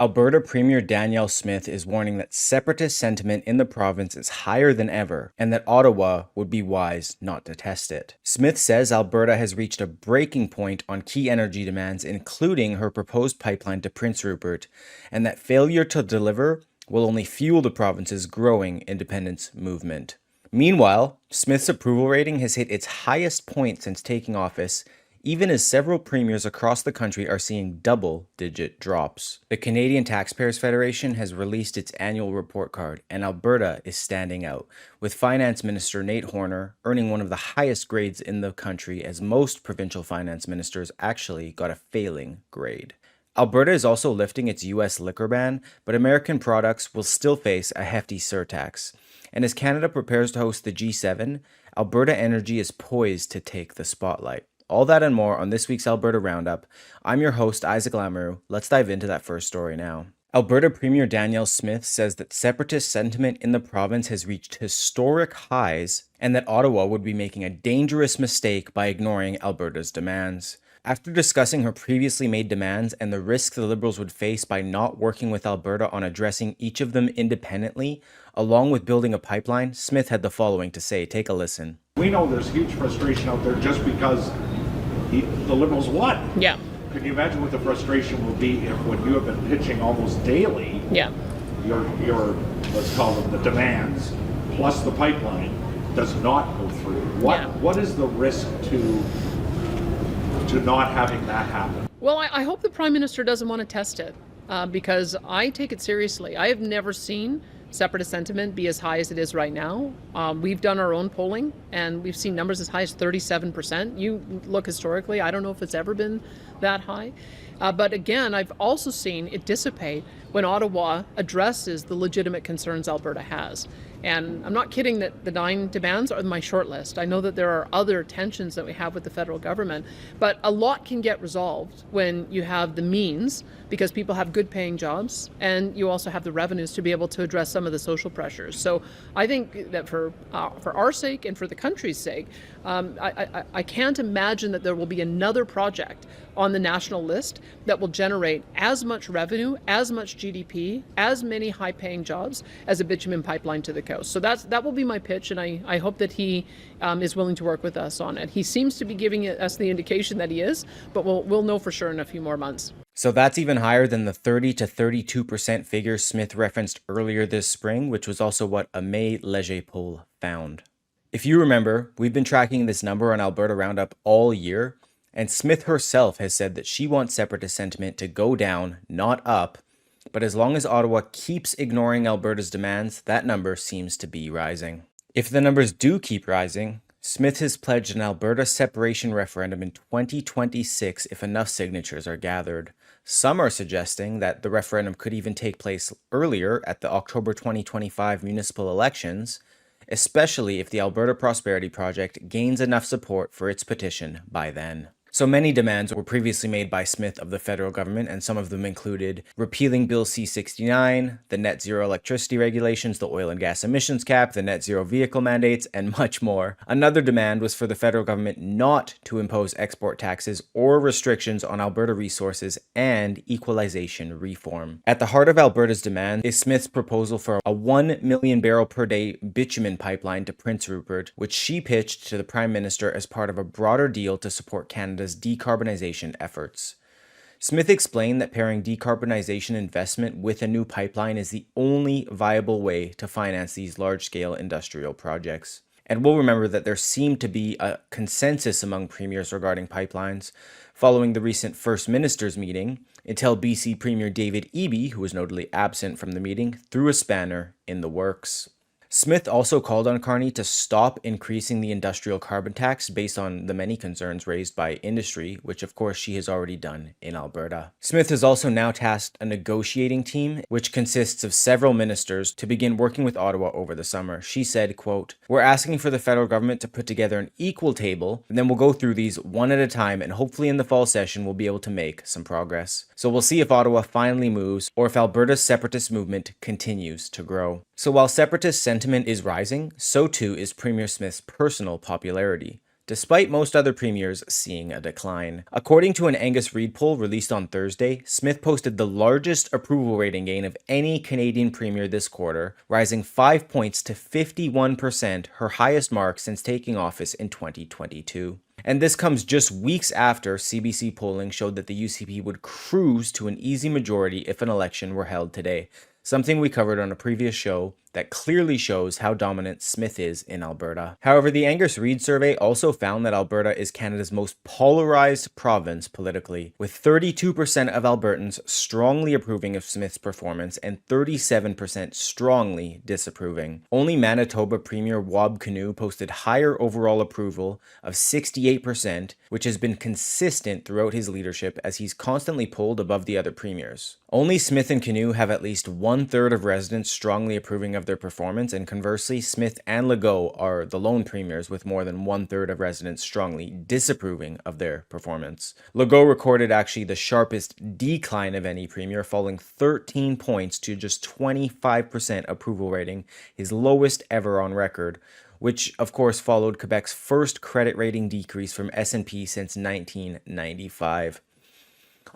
Alberta Premier Danielle Smith is warning that separatist sentiment in the province is higher than ever and that Ottawa would be wise not to test it. Smith says Alberta has reached a breaking point on key energy demands, including her proposed pipeline to Prince Rupert, and that failure to deliver will only fuel the province's growing independence movement. Meanwhile, Smith's approval rating has hit its highest point since taking office, even as several premiers across the country are seeing double-digit drops. The Canadian Taxpayers Federation has released its annual report card, and Alberta is standing out, with Finance Minister Nate Horner earning one of the highest grades in the country, as most provincial finance ministers actually got a failing grade. Alberta is also lifting its U.S. liquor ban, but American products will still face a hefty surtax. And as Canada prepares to host the G7, Alberta Energy is poised to take the spotlight. All that and more on this week's Alberta Roundup. I'm your host, Isaac Lamoureux. Let's dive into that first story now. Alberta Premier Danielle Smith says that separatist sentiment in the province has reached historic highs and that Ottawa would be making a dangerous mistake by ignoring Alberta's demands. After discussing her previously made demands and the risk the Liberals would face by not working with Alberta on addressing each of them independently, along with building a pipeline, Smith had the following to say. Take a listen. We know there's huge frustration out there just because the Liberals won. Yeah. Can you imagine what the frustration will be if what you have been pitching almost daily, your let's call them the demands, plus the pipeline, does not go through? What is the risk to not having that happen? Well, I hope the Prime Minister doesn't want to test it because I take it seriously. I have never seen separatist sentiment be as high as it is right now. We've done our own polling and we've seen numbers as high as 37%. You look historically, I don't know if it's ever been that high. But again, I've also seen it dissipate when Ottawa addresses the legitimate concerns Alberta has. And I'm not kidding that the 9 demands are my short list. I know that there are other tensions that we have with the federal government, but a lot can get resolved when you have the means, because people have good paying jobs, and you also have the revenues to be able to address some of the social pressures. So I think that for our sake and for the country's sake, I can't imagine that there will be another project on the national list that will generate as much revenue, as much GDP, as many high-paying jobs as a bitumen pipeline to the coast. So that will be my pitch, and I hope that he is willing to work with us on it. He seems to be giving us the indication that he is, but we'll know for sure in a few more months. So that's even higher than the 30 to 32% figure Smith referenced earlier this spring, which was also what a May Leger poll found. If you remember, we've been tracking this number on Alberta Roundup all year, and Smith herself has said that she wants separatist sentiment to go down, not up, but as long as Ottawa keeps ignoring Alberta's demands, that number seems to be rising. If the numbers do keep rising, Smith has pledged an Alberta separation referendum in 2026 if enough signatures are gathered. Some are suggesting that the referendum could even take place earlier at the October 2025 municipal elections, especially if the Alberta Prosperity Project gains enough support for its petition by then. So many demands were previously made by Smith of the federal government, and some of them included repealing Bill C-69, the net zero electricity regulations, the oil and gas emissions cap, the net zero vehicle mandates, and much more. Another demand was for the federal government not to impose export taxes or restrictions on Alberta resources and equalization reform. At the heart of Alberta's demand is Smith's proposal for a 1 million barrel per day bitumen pipeline to Prince Rupert, which she pitched to the Prime Minister as part of a broader deal to support Canada's decarbonization efforts. Smith explained that pairing decarbonization investment with a new pipeline is the only viable way to finance these large-scale industrial projects. And we'll remember that there seemed to be a consensus among premiers regarding pipelines following the recent First Minister's meeting, until BC Premier David Eby, who was notably absent from the meeting, threw a spanner in the works. Smith also called on Carney to stop increasing the industrial carbon tax based on the many concerns raised by industry, which of course she has already done in Alberta. Smith has also now tasked a negotiating team, which consists of several ministers, to begin working with Ottawa over the summer. She said, quote, "We're asking for the federal government to put together an equal table, and then we'll go through these one at a time, and hopefully in the fall session we'll be able to make some progress. So we'll see if Ottawa finally moves, or if Alberta's separatist movement continues to grow." So while separatist sentiment is rising, so too is Premier Smith's personal popularity. despite most other premiers seeing a decline. According to an Angus Reid poll released on Thursday, Smith posted the largest approval rating gain of any Canadian premier this quarter, rising 5 points to 51%, her highest mark since taking office in 2022. And this comes just weeks after CBC polling showed that the UCP would cruise to an easy majority if an election were held today, something we covered on a previous show that clearly shows how dominant Smith is in Alberta. However, the Angus Reid survey also found that Alberta is Canada's most polarized province politically, with 32% of Albertans strongly approving of Smith's performance and 37% strongly disapproving. Only Manitoba Premier Wab Kinew posted higher overall approval of 68%, which has been consistent throughout his leadership as he's constantly polled above the other premiers. Only Smith and Kinew have at least 1/3 of residents strongly approving of their performance, and conversely, Smith and Legault are the lone premiers with more than 1/3 of residents strongly disapproving of their performance. Legault recorded actually the sharpest decline of any premier, falling 13 points to just 25% approval rating, his lowest ever on record, which of course followed Quebec's first credit rating decrease from S&P since 1995.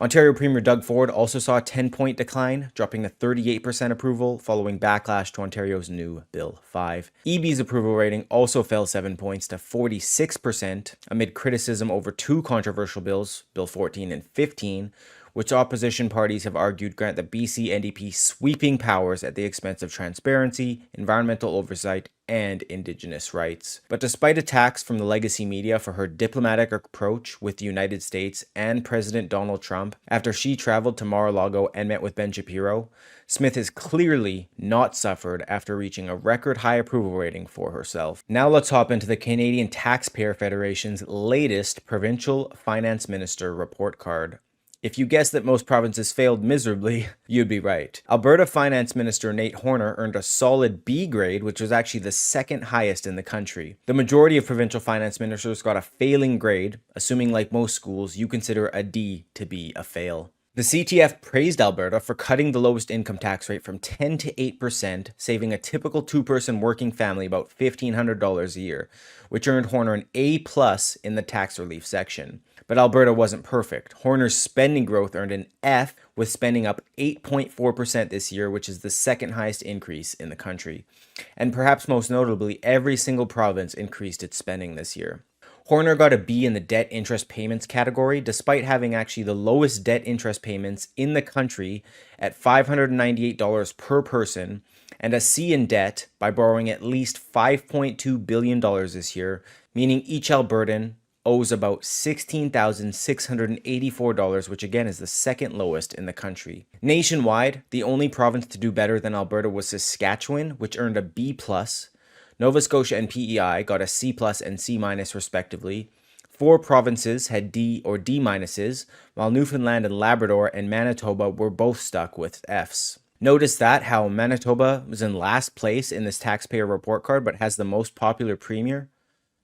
Ontario Premier Doug Ford also saw a 10-point decline, dropping to 38% approval following backlash to Ontario's new Bill 5. EB's approval rating also fell 7 points to 46% amid criticism over two controversial bills, Bill 14 and 15, which opposition parties have argued grant the BC NDP sweeping powers at the expense of transparency, environmental oversight, and Indigenous rights. But despite attacks from the legacy media for her diplomatic approach with the United States and President Donald Trump after she traveled to Mar-a-Lago and met with Ben Shapiro, Smith has clearly not suffered after reaching a record high approval rating for herself. Now let's hop into the Canadian Taxpayer Federation's latest Provincial Finance Minister report card. If you guessed that most provinces failed miserably, you'd be right. Alberta Finance Minister Nate Horner earned a solid B grade, which was actually the second highest in the country. The majority of provincial finance ministers got a failing grade, assuming like most schools, you consider a D to be a fail. The CTF praised Alberta for cutting the lowest income tax rate from 10 to 8%, saving a typical two-person working family about $1,500 a year, which earned Horner an A+ in the tax relief section. But Alberta wasn't perfect. Horner's spending growth earned an F, with spending up 8.4% this year, which is the second highest increase in the country. And perhaps most notably, every single province increased its spending this year. Horner got a B in the debt interest payments category, despite having actually the lowest debt interest payments in the country at $598 per person, and a C in debt by borrowing at least $5.2 billion this year, meaning each Albertan owes about $16,684, which again is the second lowest in the country. Nationwide, the only province to do better than Alberta was Saskatchewan, which earned a B+. Nova Scotia and PEI got a C+ and C- respectively. 4 provinces had D or D-, while Newfoundland and Labrador and Manitoba were both stuck with Fs. Notice that how Manitoba was in last place in this taxpayer report card but has the most popular premier?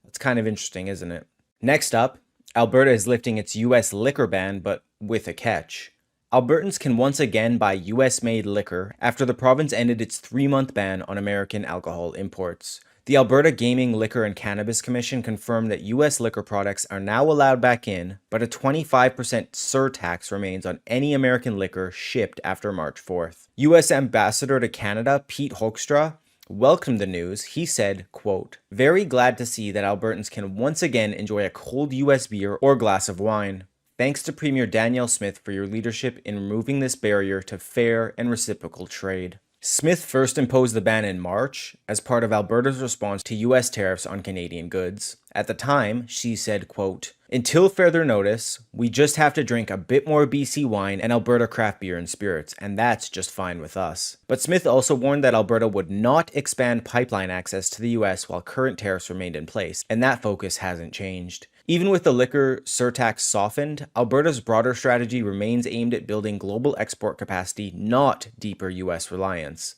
That's kind of interesting, isn't it? Next up, Alberta is lifting its US liquor ban, but with a catch. Albertans can once again buy US-made liquor after the province ended its 3-month ban on American alcohol imports. The Alberta Gaming, Liquor and Cannabis Commission confirmed that US liquor products are now allowed back in, but a 25% surtax remains on any American liquor shipped after March 4th. US Ambassador to Canada, Pete Hoekstra, welcomed the news. He said, quote, "Very glad to see that Albertans can once again enjoy a cold US beer or glass of wine. Thanks to Premier Danielle Smith for your leadership in removing this barrier to fair and reciprocal trade." Smith first imposed the ban in March as part of Alberta's response to US tariffs on Canadian goods. At the time, she said, quote, "Until further notice, we just have to drink a bit more BC wine and Alberta craft beer and spirits, and that's just fine with us." But Smith also warned that Alberta would not expand pipeline access to the US while current tariffs remained in place, and that focus hasn't changed. Even with the liquor surtax softened, Alberta's broader strategy remains aimed at building global export capacity, not deeper US reliance.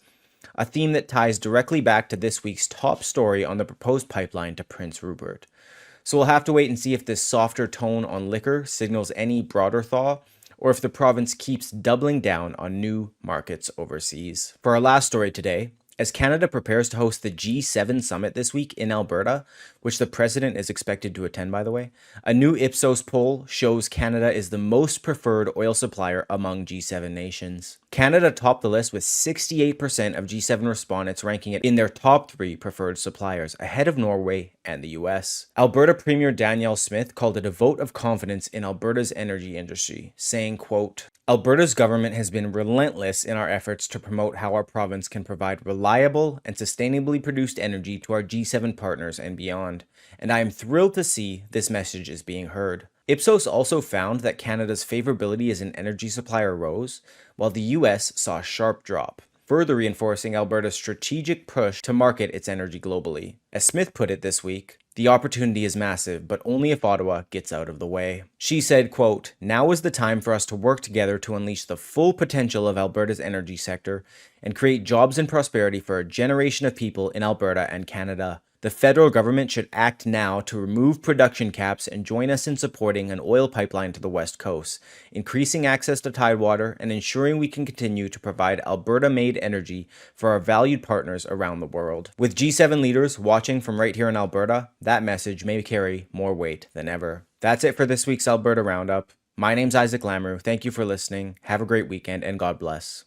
A theme that ties directly back to this week's top story on the proposed pipeline to Prince Rupert. So we'll have to wait and see if this softer tone on liquor signals any broader thaw, or if the province keeps doubling down on new markets overseas. For our last story today, As Canada prepares to host the G7 summit this week in Alberta, which the president is expected to attend, by the way, a new Ipsos poll shows Canada is the most preferred oil supplier among G7 nations. Canada topped the list with 68% of G7 respondents ranking it in their top 3 preferred suppliers, ahead of Norway and the US. Alberta Premier Danielle Smith called it a vote of confidence in Alberta's energy industry, saying, quote, Alberta's government has been relentless in our efforts to promote how our province can provide reliable and sustainably produced energy to our G7 partners and beyond, and I am thrilled to see this message is being heard. Ipsos also found that Canada's favorability as an energy supplier rose, while the US saw a sharp drop, further reinforcing Alberta's strategic push to market its energy globally. As Smith put it this week, the opportunity is massive, but only if Ottawa gets out of the way. She said, quote, now is the time for us to work together to unleash the full potential of Alberta's energy sector and create jobs and prosperity for a generation of people in Alberta and Canada. The federal government should act now to remove production caps and join us in supporting an oil pipeline to the west coast, increasing access to tidewater and ensuring we can continue to provide Alberta-made energy for our valued partners around the world. With G7 leaders watching from right here in Alberta, that message may carry more weight than ever. That's it for this week's Alberta Roundup. My name's Isaac Lamoureux. Thank you for listening. Have a great weekend and God bless.